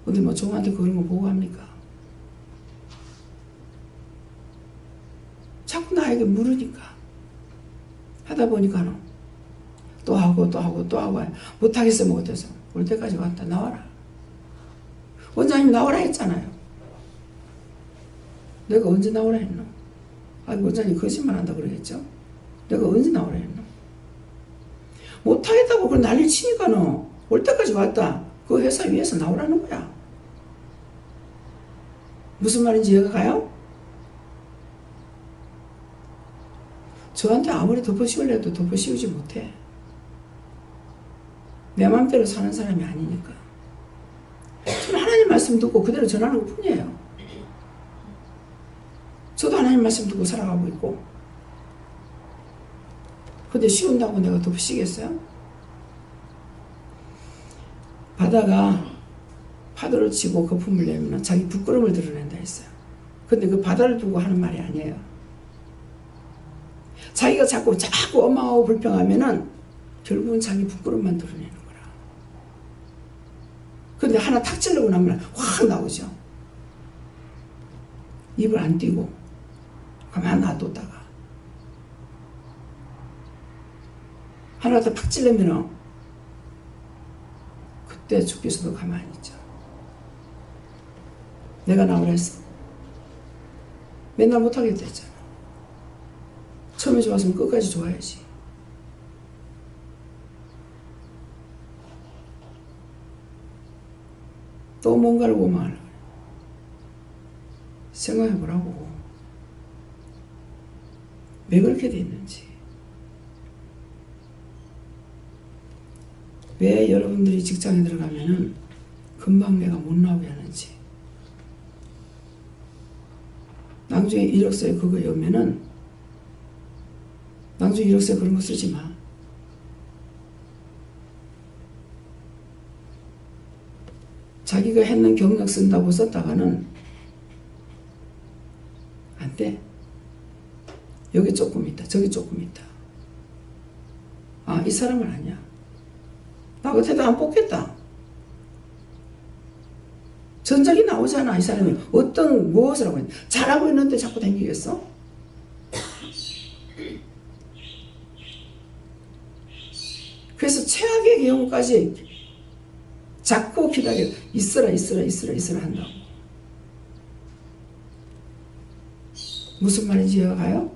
A: 어디 뭐 종한테 그런 거 보고 합니까? 자꾸 나에게 물으니까 하다 보니까는 또 하고 못하겠어 못해서 올 때까지 왔다. 나와라. 원장님 나오라 했잖아요. 내가 언제 나오라 했노? 원장님 거짓말 한다 그러겠죠. 내가 언제 나오라 했노? 못하겠다고 그 난리 치니까 올 때까지 왔다. 그 회사 위에서 나오라는 거야. 무슨 말인지 이해가 가요? 저한테 아무리 덮어씌우려 해도 덮어씌우지 못해. 내 맘대로 사는 사람이 아니니까. 저는 하나님 말씀 듣고 그대로 전하는 것 뿐이에요. 저도 하나님 말씀 듣고 살아가고 있고. 근데 쉬운다고 내가 덮으시겠어요? 바다가 파도를 치고 거품을 내면 자기 부끄러움을 드러낸다 했어요. 근데 그 바다를 두고 하는 말이 아니에요. 자기가 자꾸 원망하고 불평하면은 결국은 자기 부끄러움만 드러내는 거라. 근데 하나 탁 찔르고 나면 확 나오죠. 입을 안 띄고 가만 놔뒀다가 하나 더 탁 찔르면 그때 주께서도 가만히 있죠. 내가 나오라 했어. 맨날 못하겠다 했잖아. 처음에 좋았으면 끝까지 좋아야지. 또 뭔가를 원망하려고 그래. 생각해보라고. 왜 그렇게 돼 있는지. 왜 여러분들이 직장에 들어가면은 금방 내가 못 나오게 하는지. 나중에 이력서에 그거 여면은 나중에 이력서에 그런 거 쓰지 마. 자기가 했는 경력 쓴다고 썼다가는 안 돼. 여기 조금 있다. 저기 조금 있다. 아, 이 사람은 아니야. 나 같아도 안 뽑겠다. 전적이 나오잖아. 이 사람이 어떤 무엇을 하고 있는데 잘하고 있는데 자꾸 댕기겠어? 그래서 최악의 경우까지 자꾸 기다려. 있어라 한다고. 무슨 말인지 이해가 가요?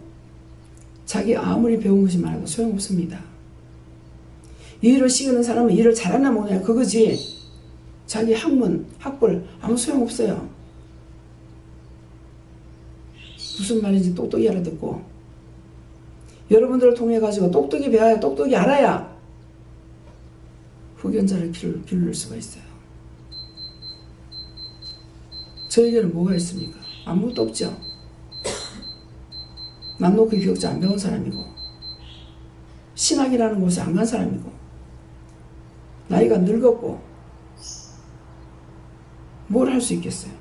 A: 자기 아무리 배운 것이 많아도 소용없습니다. 일을 시키는 사람은 일을 잘하나 못하나 그거지. 자기 학문, 학벌 아무 소용없어요. 무슨 말인지 똑똑히 알아듣고 여러분들을 통해 가지고 똑똑히 배워야 똑똑히 알아야 후견자를 기를 수가 있어요. 저에게는 뭐가 있습니까? 아무것도 없죠. 난 놓고 기억자 안 배운 사람이고 신학이라는 곳에 안 간 사람이고 나이가 늙었고 뭘 할 수 있겠어요?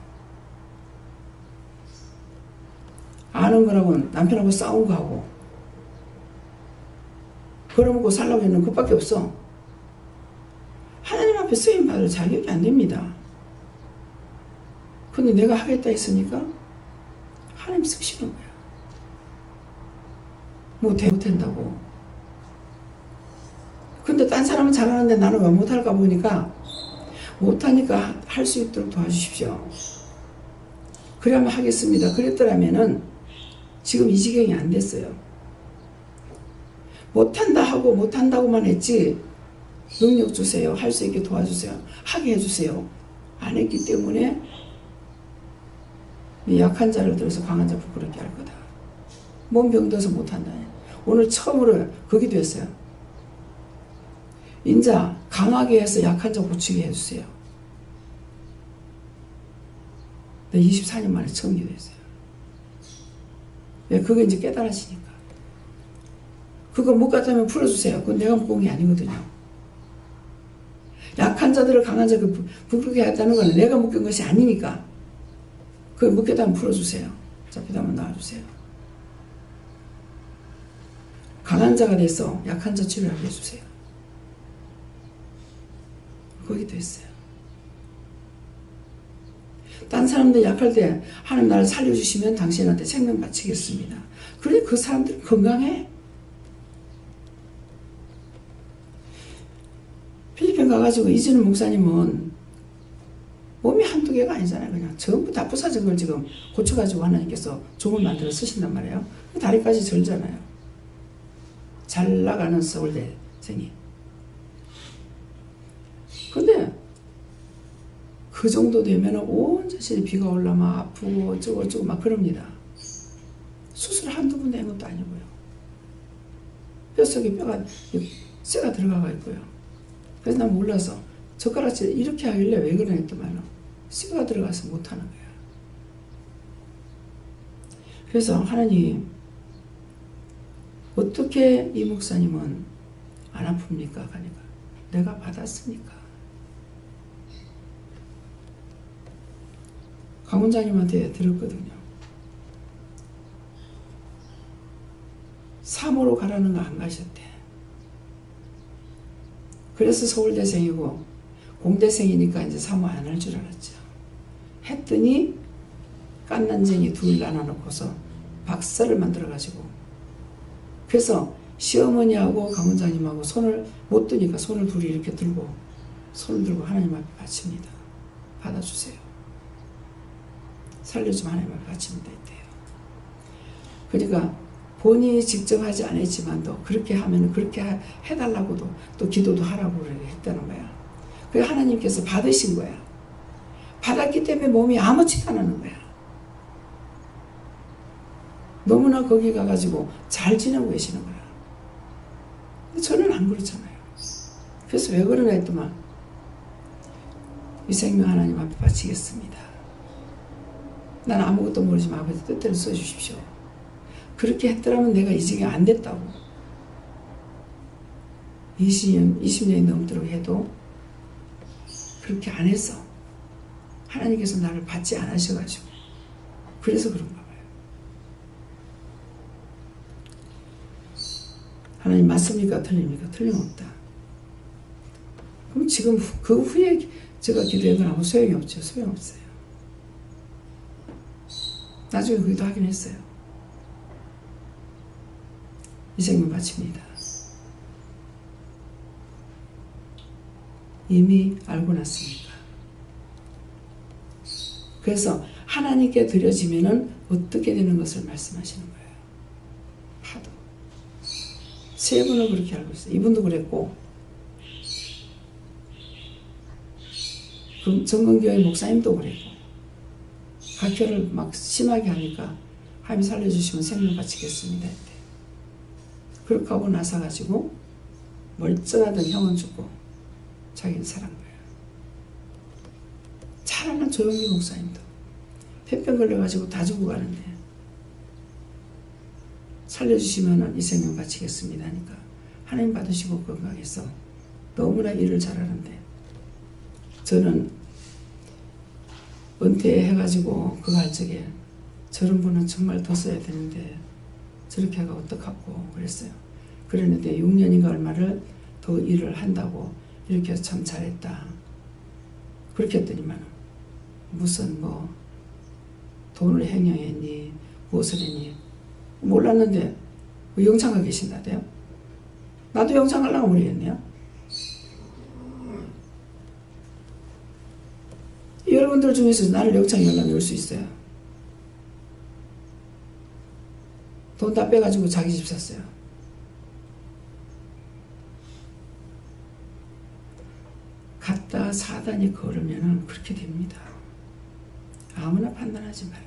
A: 아는 거라고는 남편하고 싸운 거 하고 걸어먹고 살라고 했는 그것밖에 없어. 하나님 앞에 쓰임 받을 자격이 안 됩니다. 근데 내가 하겠다 했으니까 하나님 쓰시는 거야. 못한다고. 근데 딴 사람은 잘하는데 나는 왜 못할까 보니까 못하니까 할 수 있도록 도와주십시오. 그러면 하겠습니다. 그랬더라면은 지금 이 지경이 안 됐어요. 못한다 하고 못한다고만 했지 능력 주세요. 할 수 있게 도와주세요. 하게 해주세요. 안 했기 때문에 약한 자를 들어서 강한 자 부끄럽게 할 거다. 몸 병들어서 못한다. 오늘 처음으로 그게 됐어요. 인자 강하게 해서 약한 자 고치게 해주세요. 24년 만에 처음 기도했어요. 왜? 그거 이제 깨달아지니까. 그거 못 갔다면 풀어주세요. 그건 내가 묶은 게 아니거든요. 약한 자들을 강한 자를 부끄럽게 했다는 건 내가 묶은 것이 아니니까. 그걸 묶였다면 풀어주세요. 잡히다면 나와주세요. 강한 자가 돼서 약한 자 치료하게 해주세요. 거기도 있어요. 딴 사람들 약할 때 하나님 나를 살려주시면 당신한테 생명 바치겠습니다. 그래 그 사람들은 건강해. 필리핀 가가지고 이진우 목사님은 몸이 한두 개가 아니잖아요. 그냥 전부 다 부서진 걸 지금 고쳐가지고 하나님께서 종을 만들어 쓰신단 말이에요. 다리까지 절잖아요. 잘 나가는 서울대생이. 근데 그 정도 되면 온 자신이 비가 올라면 아프고 어쩌고 막 그럽니다. 수술 한두 번 된 것도 아니고요. 뼛속에 쇠가 들어가 있고요. 그래서 난 몰라서 젓가락질 이렇게 하길래 왜 그러냐 했더만 쇠가 들어가서 못하는 거야. 그래서 하나님, 어떻게 이 목사님은 안 아픕니까? 그러니까 내가 받았으니까. 강 원장님한테 들었거든요. 3호로 가라는 거 안 가셨대. 그래서 서울대생이고 공대생이니까 이제 3호 안 할 줄 알았죠. 했더니 깐난쟁이 둘 나눠놓고서 박사를 만들어가지고, 그래서 시어머니하고 강 원장님하고 손을 못 드니까 손을 둘이 이렇게 들고, 손을 들고 하나님 앞에 바칩니다. 받아주세요. 살려주면 하나님 앞에 바칩니다. 이때요. 그러니까 본인이 직접 하지 않았지만도 그렇게 하면 그렇게 해달라고도 또 기도도 하라고 그렇게 했다는 거야. 그래서 하나님께서 받으신 거야. 받았기 때문에 몸이 아무렇지도 않은 거야. 너무나 거기 가가지고 잘 지내고 계시는 거야. 근데 저는 안 그렇잖아요. 그래서 왜 그러나 했더만, 이 생명 하나님 앞에 바치겠습니다. 난 아무것도 모르지만 아버지 뜻대로 써주십시오. 그렇게 했더라면 내가 이 지경이 안 됐다고. 20년이 넘도록 해도 그렇게 안 했어. 하나님께서 나를 받지 않으셔가지고. 그래서 그런가 봐요. 하나님 맞습니까? 틀립니까? 틀림없다. 그럼 지금 그 후에 제가 기도한 건 아무 소용이 없죠. 소용없어요. 나중에 그 기도 하긴 했어요. 이 생명 바칩니다. 이미 알고 났으니까. 그래서 하나님께 드려지면은 어떻게 되는 것을 말씀하시는 거예요. 하도. 세 분은 그렇게 알고 있어요. 이분도 그랬고, 정건교회 목사님도 그랬고, 각혈을 막 심하게 하니까 하나님 살려주시면 생명 바치겠습니다. 그렇게 하고 나서가지고 멀쩡하던 형은 죽고 자기는 살은 거예요. 잘하는 조용기 목사님도 폐병 걸려가지고 다 죽어가는데 살려주시면 이 생명 바치겠습니다 하니까 하나님 받으시고 건강해서 너무나 일을 잘하는데, 저는 은퇴해가지고 그거 할 적에 저런 분은 정말 더 써야 되는데 저렇게 하가 어떡하고 그랬어요. 그랬는데 6년인가 얼마를 더 일을 한다고 이렇게 해서 참 잘했다. 그렇게 했더니만 무슨 뭐 돈을 횡령했니 무엇을 했니 몰랐는데 영창가 계신다대요. 나도 영창 가려고 모르겠네요. 여러분들 중에서 나를 영창 연락이 올 수 있어요. 돈 다 빼가지고 자기 집 샀어요. 갔다 사단이 걸으면 그렇게 됩니다. 아무나 판단하지 말아요.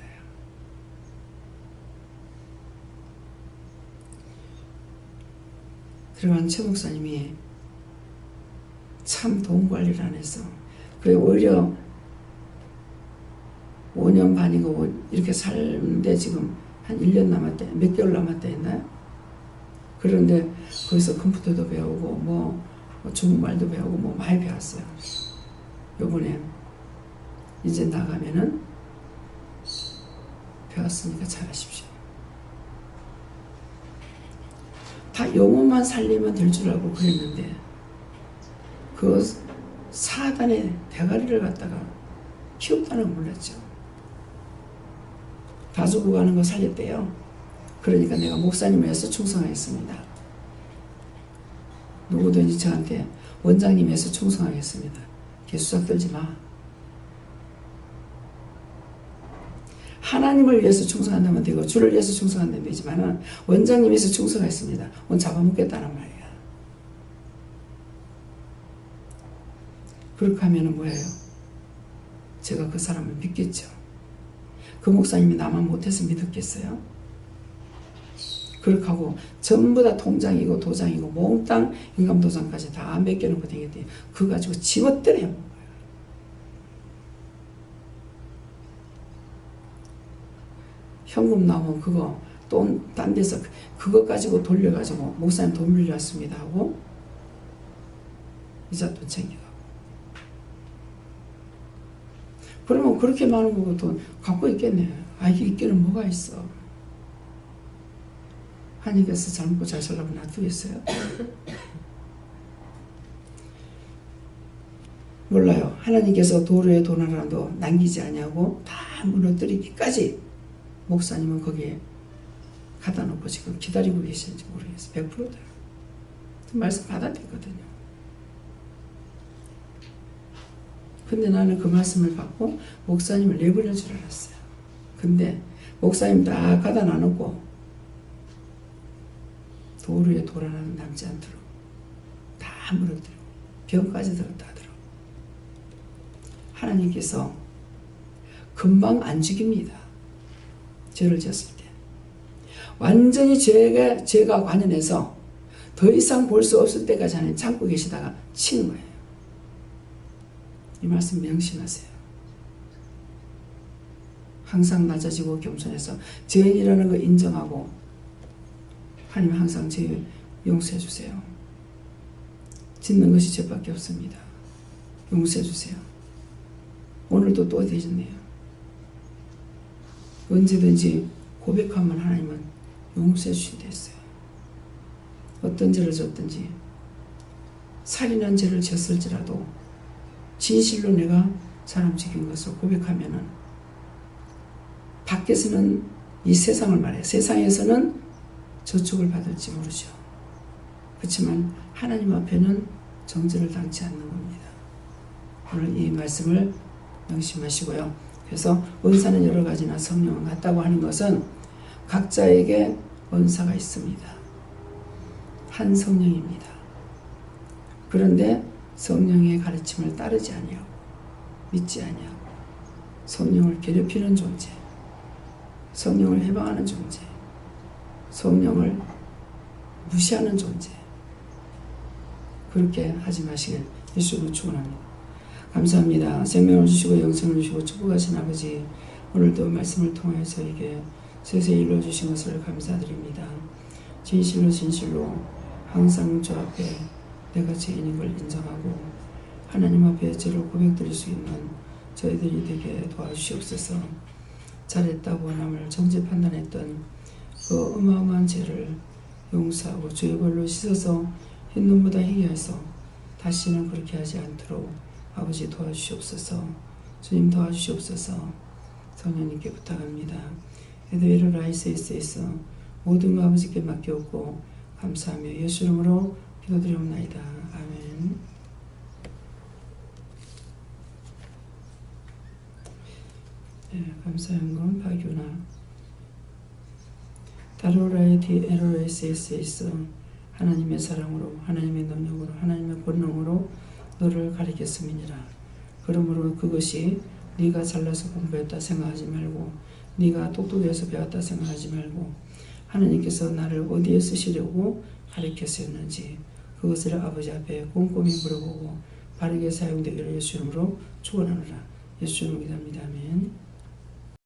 A: 들어간 최 목사님이 참 돈 관리를 안 해서, 그래 오히려 5년 반이고 이렇게 살는데 지금 한 1년 남았대, 몇 개월 남았다 했나요? 그런데 거기서 컴퓨터도 배우고 뭐 중국말도 배우고 뭐 많이 배웠어요. 요번에 이제 나가면은 배웠으니까 잘하십시오. 다 영혼만 살리면 될 줄 알고 그랬는데 그 사단의 대가리를 갖다가 키웠다는 걸 몰랐죠. 다 죽고 가는 거 살렸대요. 그러니까 내가 목사님에서 충성하겠습니다. 누구든지 저한테 원장님에서 충성하겠습니다. 개수작 떨지 마. 하나님을 위해서 충성한다면 되고 주를 위해서 충성한다면 되지만 원장님 위해서 충성했습니다. 오늘 잡아먹겠다는 말이야. 그렇게 하면 뭐예요? 제가 그 사람을 믿겠죠. 그 목사님이 나만 못해서 믿었겠어요? 그렇게 하고 전부 다 통장이고 도장이고 몽땅 인감도장까지 다 맡겨놓고 다녔더니 그거 가지고 지멋대로 해먹은 거예요. 현금 나오면 그거 또 딴 데서 그거 가지고 돌려가지고 목사님 돈 빌렸습니다 하고 이자 돈 챙겨가고. 그러면 그렇게 많은 거 돈 갖고 있겠네. 아, 이게 있기는 뭐가 있어. 하나님께서 잘 먹고 잘 살라고 놔두겠어요? 몰라요. 하나님께서 도로에 도나라도 남기지 아니하고 다 무너뜨리기까지 목사님은 거기에 갖다 놓고 지금 기다리고 계시는지 모르겠어요. 100%다. 말씀 받아들거든요. 근데 나는 그 말씀을 받고 목사님을 내버릴 줄 알았어요. 근데 목사님 다 갖다 놔놓고 도로에 돌아라는 남지 않도록 다 무너뜨리고 병까지 들었다더라고. 하나님께서 금방 안 죽입니다. 죄를 지었을 때. 완전히 죄가 관연해서 더 이상 볼 수 없을 때까지 하나님 참고 계시다가 치는 거예요. 이 말씀 명심하세요. 항상 낮아지고 겸손해서 죄인이라는 거 인정하고 하나님 항상 죄 용서해 주세요. 짓는 것이 죄밖에 없습니다. 용서해 주세요. 오늘도 또 되셨네요. 언제든지 고백하면 하나님은 용서해 주신다 했어요. 어떤 죄를 졌든지 살인한 죄를 졌을지라도 진실로 내가 사람 죽인 것을 고백하면은 밖에서는 이 세상을 말해요. 세상에서는 저축을 받을지 모르죠. 그렇지만 하나님 앞에는 정죄를 당치 않는 겁니다. 오늘 이 말씀을 명심하시고요. 그래서 은사는 여러 가지나 성령은 같다고 하는 것은 각자에게 은사가 있습니다. 한 성령입니다. 그런데 성령의 가르침을 따르지 아니하고 믿지 아니하고 성령을 괴롭히는 존재, 성령을 해방하는 존재, 성령을 무시하는 존재, 그렇게 하지 마시길 예수로 축원합니다. 감사합니다. 생명을 주시고 영생을 주시고 축복하신 아버지, 오늘도 말씀을 통해 저에게 세세히 일러주신 것을 감사드립니다. 진실로 항상 주 앞에 내가 죄인인 걸 인정하고 하나님 앞에 죄를 고백드릴 수 있는 저희들이 되게 도와주시옵소서. 잘했다고 남을 정죄 판단했던 그 어마어마한 죄를 용서하고 주의 벌로 씻어서 흰 눈보다 희게 해서 다시는 그렇게 하지 않도록 아버지 도와주시옵소서. 주님 도와주시옵소서. 성령님께 부탁합니다. 에드웨르 라이스에서 모든 거 아버지께 맡겨오고 감사하며 예수 이름으로 기도드리옵나이다. 아멘. 네, 감사연금 박유나 다로라의 DLSS에서 하나님의 사랑으로 하나님의 능력으로 하나님의 권능으로 너를 가리켰음이니라. 그러므로 그것이 네가 잘나서 공부했다 생각하지 말고 네가 똑똑해서 배웠다 생각하지 말고 하나님께서 나를 어디에 쓰시려고 가리켰었는지 그것을 아버지 앞에 꼼꼼히 물어보고 바르게 사용되기를 예수 이름으로 축원하노라. 예수 이름으로 기도합니다. 아멘.